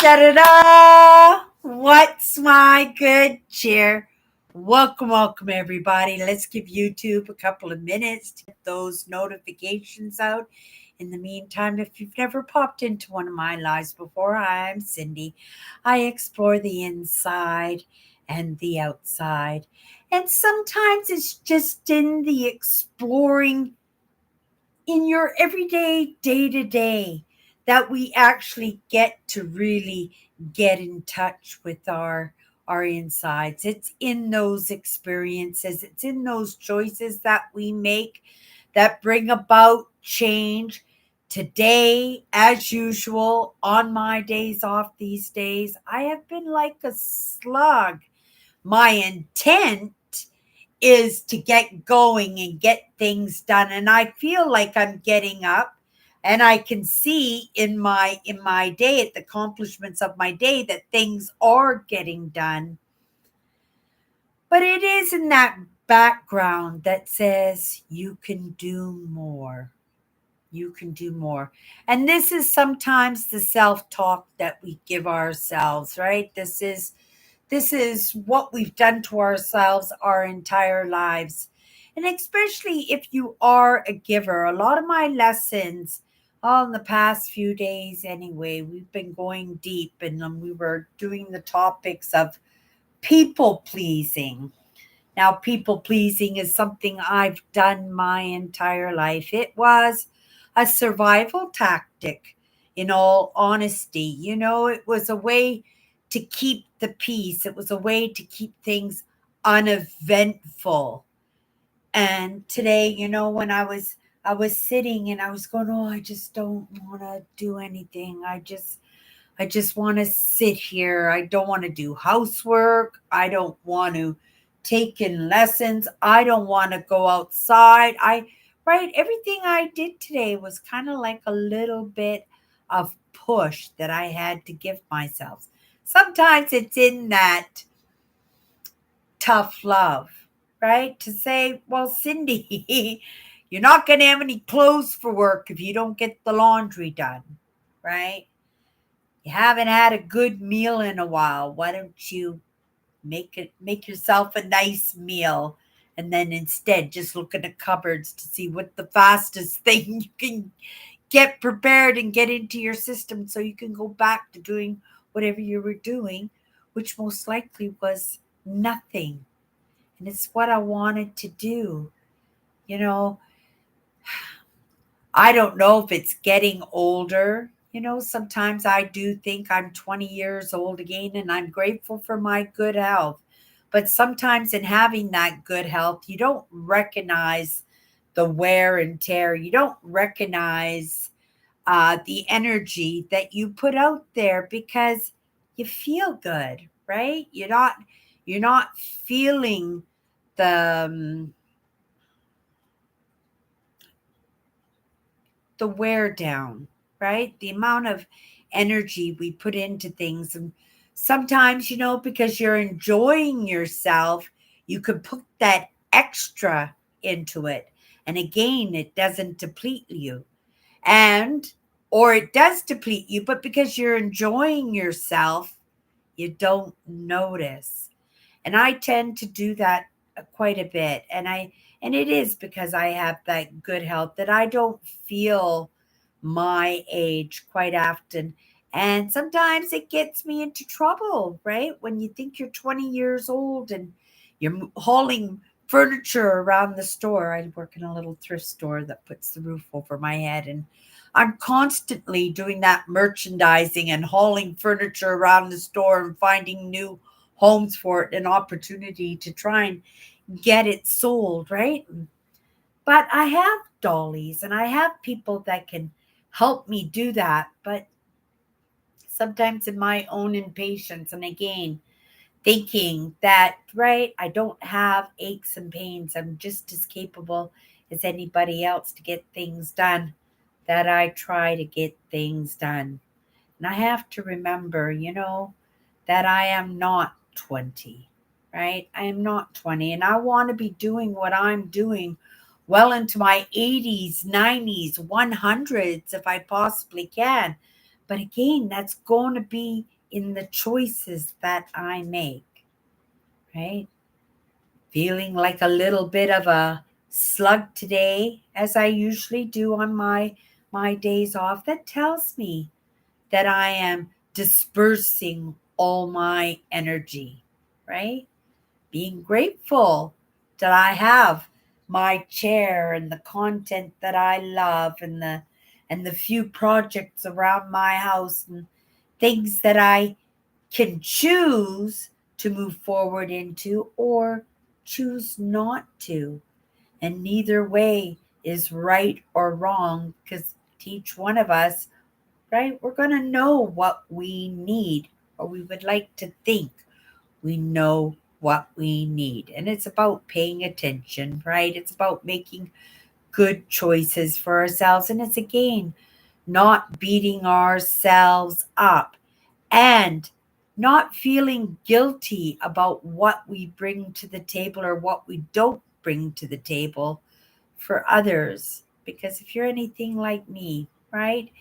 Da da da! What's my good cheer? Welcome, everybody. Let's give YouTube a couple of minutes to get those notifications out. In the meantime, if you've never popped into one of my lives before, I'm Cindy. I explore the inside and the outside. And sometimes it's just in the exploring in your everyday, day to day, that we actually get to really get in touch with our insides. It's in those experiences, it's in those choices that we make that bring about change. Today, as usual, on my days off these days, I have been like a slug. My intent is to get going and get things done, and I feel like I'm getting up, and I can see in my day, at the accomplishments of my day, that things are getting done. But it is in that background that says you can do more. You can do more. And this is sometimes the self-talk that we give ourselves, right? This is what we've done to ourselves our entire lives. And especially if you are a giver, a lot of my lessons, all in the past few days anyway, we've been going deep, and we were doing the topics of people pleasing. Now, people pleasing is something I've done my entire life. It was a survival tactic, in all honesty. It was a way to keep the peace, it was a way to keep things uneventful. And today, when I was sitting and I was going, oh, I just don't want to do anything. I just want to sit here. I don't want to do housework. I don't want to take in lessons. I don't want to go outside. Right, everything I did today was kind of like a little bit of push that I had to give myself. Sometimes it's in that tough love, right? To say, well, Cindy, you're not going to have any clothes for work if you don't get the laundry done, right? You haven't had a good meal in a while. Why don't you make yourself a nice meal, and then instead just look in the cupboards to see what the fastest thing you can get prepared and get into your system, so you can go back to doing whatever you were doing, which most likely was nothing. And it's what I wanted to do. You know, I don't know if it's getting older. Sometimes I do think I'm 20 years old again, and I'm grateful for my good health. But sometimes in having that good health, you don't recognize the wear and tear. You don't recognize the energy that you put out there because you feel good, right? You're not feeling the the wear down, right? The amount of energy we put into things. And sometimes, because you're enjoying yourself, you could put that extra into it. And again, it doesn't deplete you. And, or it does deplete you, but because you're enjoying yourself, you don't notice. And I tend to do that quite a bit. And it is because I have that good health that I don't feel my age quite often. And sometimes it gets me into trouble, right? When you think you're 20 years old and you're hauling furniture around the store. I work in a little thrift store that puts the roof over my head, and I'm constantly doing that merchandising and hauling furniture around the store and finding new homes for it, an opportunity to try and get it sold, right? But I have dollies and I have people that can help me do that. But sometimes in my own impatience, and again, thinking that, right, I don't have aches and pains, I'm just as capable as anybody else to get things done, that I try to get things done. And I have to remember, that I am not 20, right? I am not 20. And I want to be doing what I'm doing well into my 80s, 90s, 100s if I possibly can. But again, that's going to be in the choices that I make, right? Feeling like a little bit of a slug today, as I usually do on my days off, that tells me that I am dispersing all my energy, right? Being grateful that I have my chair and the content that I love and the few projects around my house and things that I can choose to move forward into or choose not to. And neither way is right or wrong because each one of us, right, we're going to know what we need, or we would like to think we know what we need. And it's about paying attention, right? It's about making good choices for ourselves. And it's again, not beating ourselves up and not feeling guilty about what we bring to the table or what we don't bring to the table for others. Because if you're anything like me, right,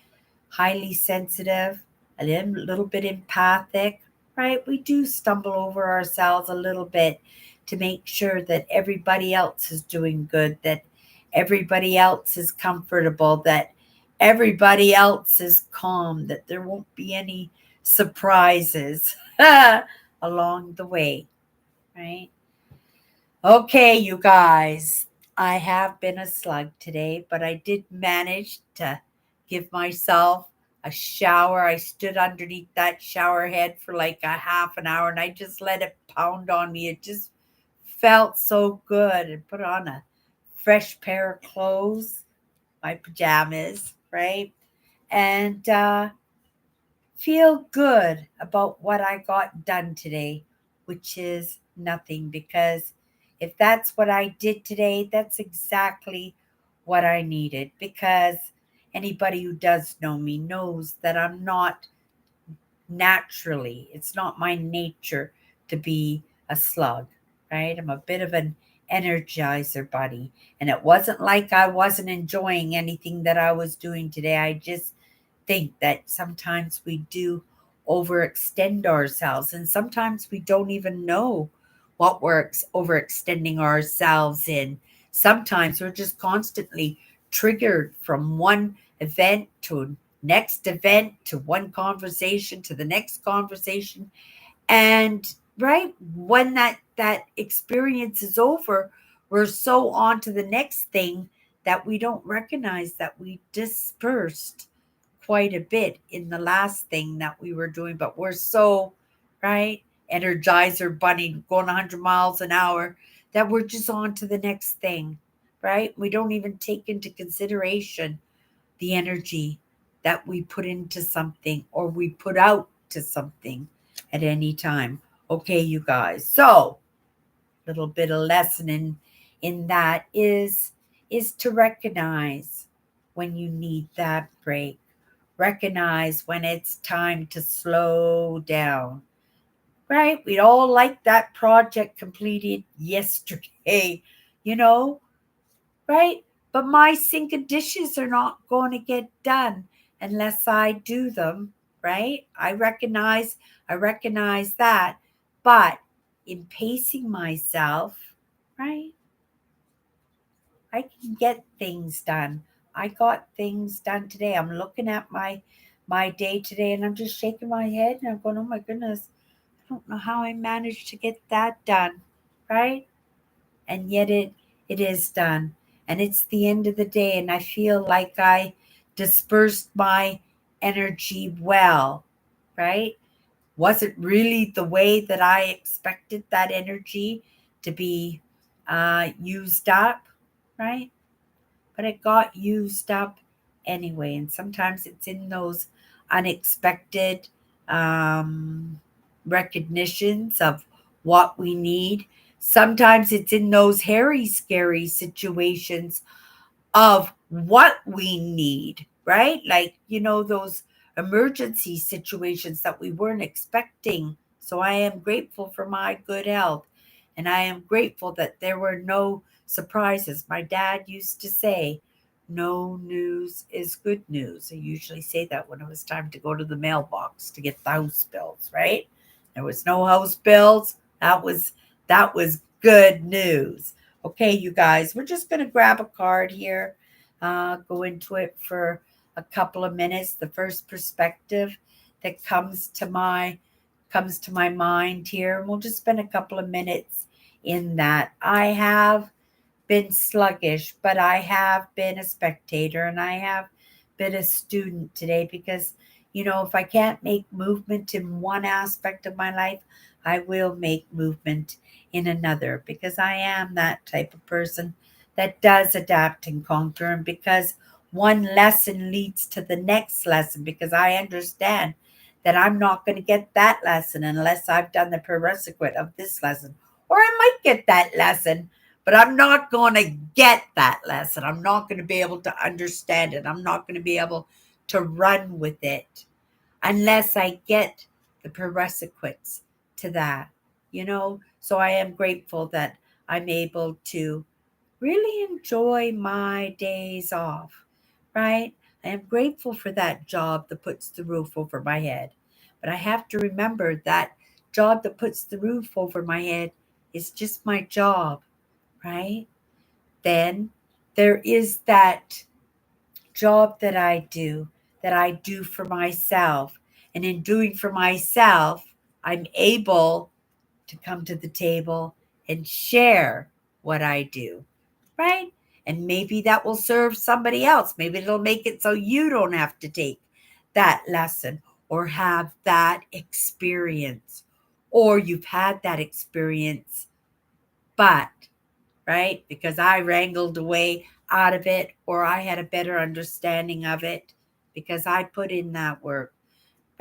highly sensitive, a little bit empathic, right? We do stumble over ourselves a little bit to make sure that everybody else is doing good, that everybody else is comfortable, that everybody else is calm, that there won't be any surprises along the way, right? Okay, you guys, I have been a slug today, but I did manage to give myself a shower. I stood underneath that shower head for like a half an hour and I just let it pound on me. It just felt so good. And put on a fresh pair of clothes, my pajamas, right? And feel good about what I got done today, which is nothing because if that's what I did today, that's exactly what I needed because anybody who does know me knows that I'm not naturally, it's not my nature to be a slug, right? I'm a bit of an energizer bunny. And it wasn't like I wasn't enjoying anything that I was doing today. I just think that sometimes we do overextend ourselves, and sometimes we don't even know what we're overextending ourselves in. Sometimes we're just constantly triggered from one event to next event to one conversation to the next conversation, and right when that experience is over, we're so on to the next thing that we don't recognize that we dispersed quite a bit in the last thing that we were doing, but we're so right energizer bunny going 100 miles an hour that we're just on to the next thing, right? We don't even take into consideration the energy that we put into something or we put out to something at any time. Okay, you guys. So, little bit of lesson in that is to recognize when you need that break. Recognize when it's time to slow down. Right? We'd all like that project completed yesterday, you know, right? But my sink of dishes are not going to get done unless I do them, right? I recognize that. But in pacing myself, right? I can get things done. I got things done today. I'm looking at my day today and I'm just shaking my head and I'm going, "Oh my goodness, I don't know how I managed to get that done." Right? And yet it is done, and it's the end of the day and I feel like I dispersed my energy well, right? Was it really the way that I expected that energy to be used up, right? But it got used up anyway. And sometimes it's in those unexpected um, recognitions of what we need. Sometimes it's in those hairy, scary situations of what we need, right? Like, those emergency situations that we weren't expecting. So I am grateful for my good health. And I am grateful that there were no surprises. My dad used to say, no news is good news. I usually say that when it was time to go to the mailbox to get the house bills, right? There was no house bills. That was good news. Okay, you guys, we're just gonna grab a card here, go into it for a couple of minutes. The first perspective that comes to my mind here, and we'll just spend a couple of minutes in that. I have been sluggish, but I have been a spectator and I have been a student today because, if I can't make movement in one aspect of my life, I will make movement in another because I am that type of person that does adapt and conquer. And because one lesson leads to the next lesson, because I understand that I'm not going to get that lesson unless I've done the prerequisite of this lesson. Or I might get that lesson, but I'm not going to get that lesson. I'm not going to be able to understand it. I'm not going to be able to run with it unless I get the prerequisites to that. So I am grateful that I'm able to really enjoy my days off, right? I am grateful for that job that puts the roof over my head. But I have to remember that job that puts the roof over my head is just my job, right? Then there is that job that I do for myself. And in doing for myself, I'm able to come to the table and share what I do, right? And maybe that will serve somebody else. Maybe it'll make it so you don't have to take that lesson or have that experience, or you've had that experience, but right? Because I wrangled away out of it, or I had a better understanding of it because I put in that work,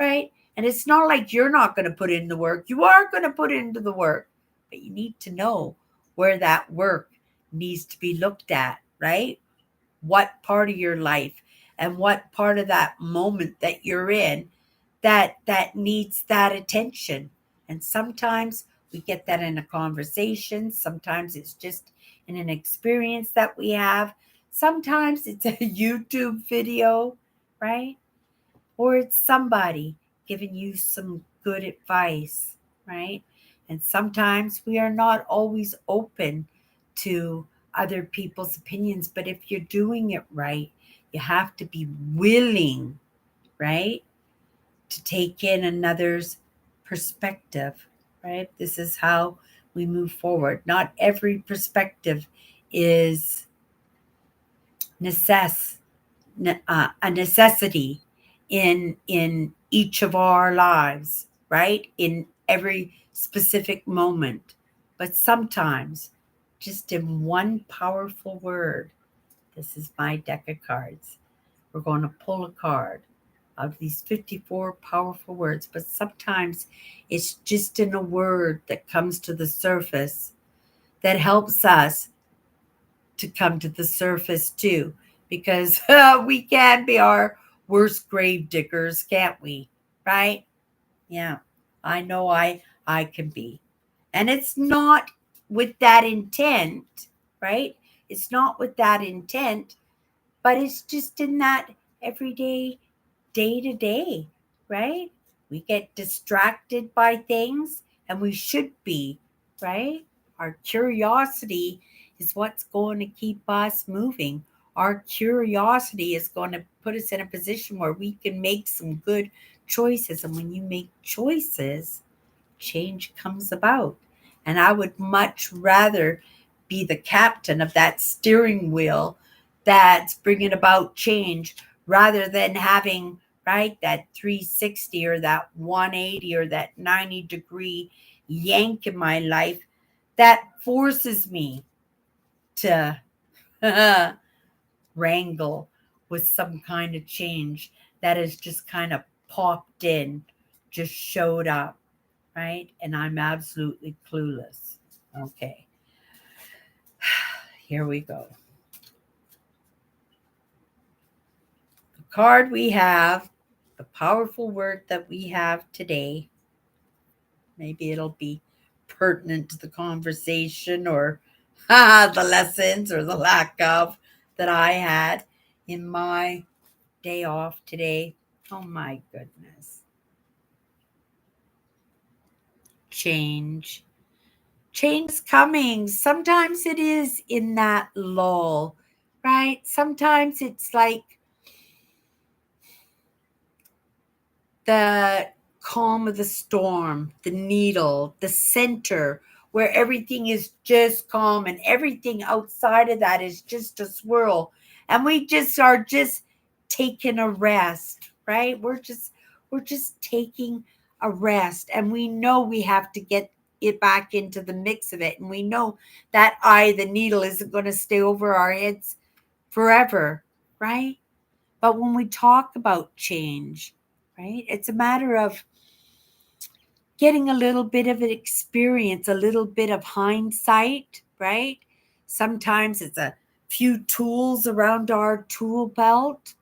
right? And it's not like you're not going to put in the work. You are going to put into the work, but you need to know where that work needs to be looked at, right? What part of your life and what part of that moment that you're in that needs that attention. And sometimes we get that in a conversation, sometimes it's just in an experience that we have, sometimes it's a YouTube video, right? Or it's somebody giving you some good advice, right? And sometimes we are not always open to other people's opinions, but if you're doing it right, you have to be willing, right, to take in another's perspective, right? This is how we move forward. Not every perspective is necess- a necessity in each of our lives, right? In every specific moment, but sometimes just in one powerful word. This is my deck of cards. We're going to pull a card of these 54 powerful words, but sometimes it's just in a word that comes to the surface that helps us to come to the surface too, because we can be our worst grave diggers, can't we? Right? Yeah, I know I can be, and it's not with that intent, right? It's not with that intent, but it's just in that everyday, day to day, right? We get distracted by things, and we should be, right? Our curiosity is what's going to keep us moving. Our curiosity is going to put us in a position where we can make some good choices. And when you make choices, change comes about. And I would much rather be the captain of that steering wheel that's bringing about change rather than having, right, that 360 or that 180 or that 90-degree yank in my life that forces me to wrangle with some kind of change that has just kind of popped in, just showed up, right? And I'm absolutely clueless. Okay, here we go. The card we have, the powerful word that we have today, maybe it'll be pertinent to the conversation or the lessons or the lack of that I had. in my day off today. Oh my goodness. Change. Change is coming. Sometimes it is in that lull, right? Sometimes it's like the calm of the storm, the needle, the center where everything is just calm and everything outside of that is just a swirl. And we just are just taking a rest, right? We're just taking a rest. And we know we have to get it back into the mix of it. And we know that the needle isn't going to stay over our heads forever, right? But when we talk about change, right, it's a matter of getting a little bit of an experience, a little bit of hindsight, right? Sometimes it's a few tools around our tool belt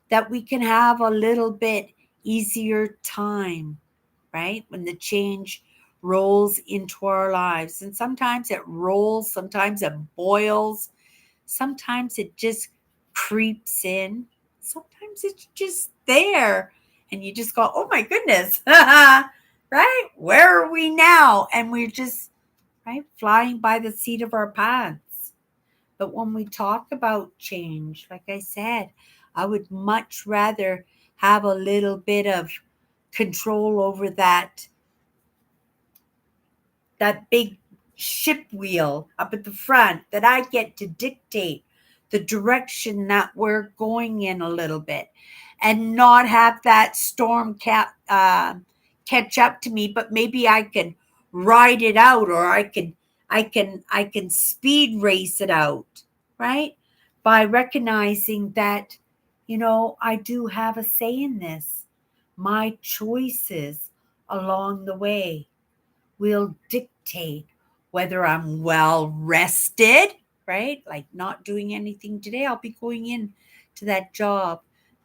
that we can have a little bit easier time, right? When the change rolls into our lives. And sometimes it rolls, sometimes it boils, sometimes it just creeps in. Sometimes it's just there. And you just go, oh my goodness, right? Where are we now? And we're just, right, flying by the seat of our pants. But when we talk about change, like I said, I would much rather have a little bit of control over that big ship wheel up at the front, that I get to dictate the direction that we're going in a little bit and not have that storm catch up to me, but maybe I can ride it out, or I can speed race it out, right? By recognizing that, I do have a say in this. My choices along the way will dictate whether I'm well rested, right? Like not doing anything today. I'll be going in to that job,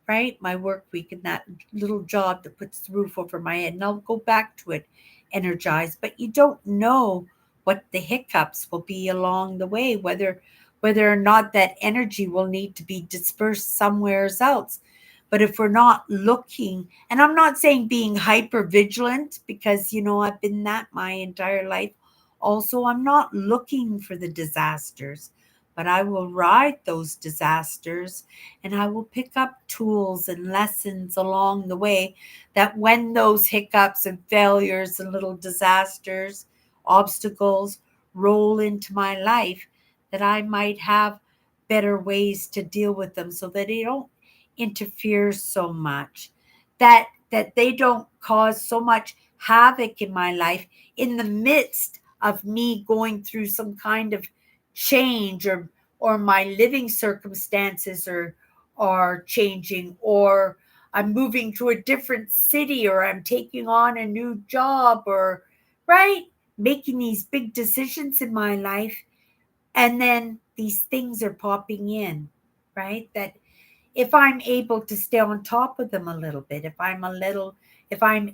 right? My work week and that little job that puts the roof over my head, and I'll go back to it energized. But you don't know what the hiccups will be along the way, whether or not that energy will need to be dispersed somewhere else. But if we're not looking, and I'm not saying being hyper vigilant, because, I've been that my entire life. Also, I'm not looking for the disasters, but I will ride those disasters and I will pick up tools and lessons along the way, that when those hiccups and failures and little disasters, obstacles roll into my life, that I might have better ways to deal with them so that they don't interfere so much, that they don't cause so much havoc in my life in the midst of me going through some kind of change, or my living circumstances are changing, or I'm moving to a different city, or I'm taking on a new job, or, right, making these big decisions in my life. And then these things are popping in, right? That if I'm able to stay on top of them a little bit, if I'm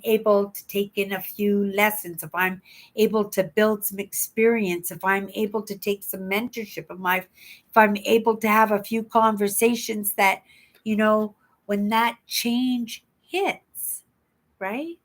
able to take in a few lessons, if I'm able to build some experience, if I'm able to take some mentorship if I'm able to have a few conversations that, when that change hits, right?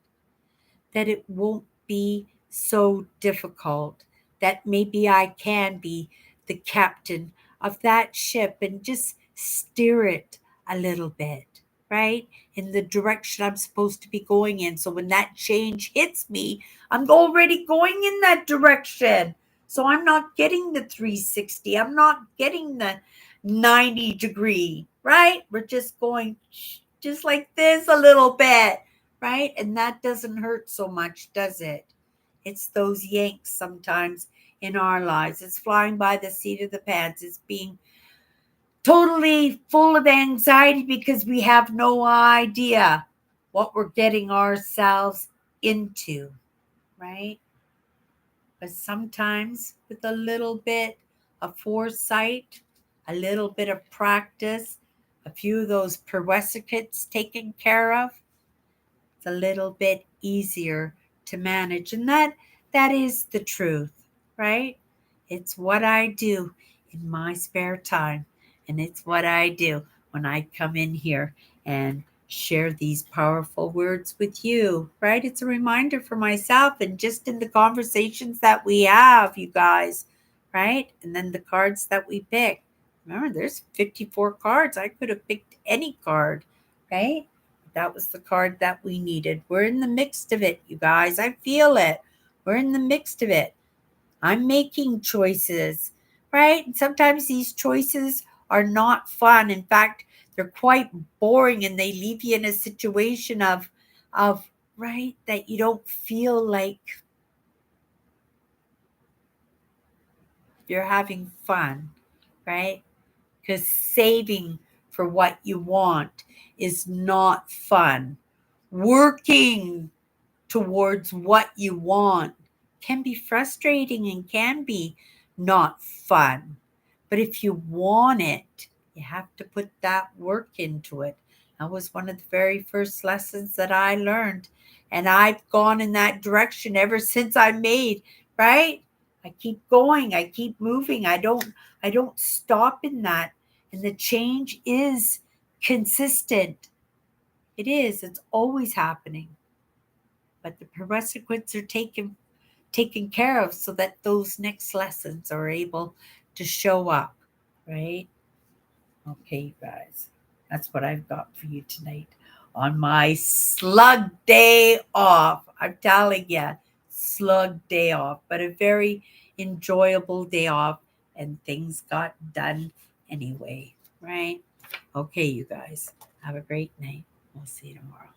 That it won't be so difficult, that maybe I can be the captain of that ship and just steer it a little bit, right? In the direction I'm supposed to be going in. So when that change hits me, I'm already going in that direction. So I'm not getting the 360, I'm not getting the 90-degree, right? We're just going just like this a little bit, right? And that doesn't hurt so much, does it? It's those yanks sometimes in our lives. It's flying by the seat of the pants. It's being totally full of anxiety because we have no idea what we're getting ourselves into, right? But sometimes with a little bit of foresight, a little bit of practice, a few of those prerequisites taken care of, it's a little bit easier to manage. And that is the truth, right? It's what I do in my spare time, and it's what I do when I come in here and share these powerful words with you, right? It's a reminder for myself and just in the conversations that we have, you guys, right? And then the cards that we pick. Remember, there's 54 cards. I could have picked any card, right? That was the card that we needed. We're in the mix of it, you guys. I feel it. We're in the mix of it. I'm making choices, right? And sometimes these choices are not fun. In fact, they're quite boring and they leave you in a situation of right that you don't feel like you're having fun, right? Because saving for what you want is not fun. Working towards what you want can be frustrating and can be not fun. But if you want it, you have to put that work into it. That was one of the very first lessons that I learned. And I've gone in that direction ever since I made, right? I keep going, I keep moving. I don't stop in that. And the change is consistent. It is. It's always happening, but the prerequisites are taken care of so that those next lessons are able to show up, right? Okay, you guys, that's what I've got for you tonight on my slug day off. I'm telling you, slug day off, but a very enjoyable day off, and things got done anyway, right? Okay, you guys, have a great night. We'll see you tomorrow.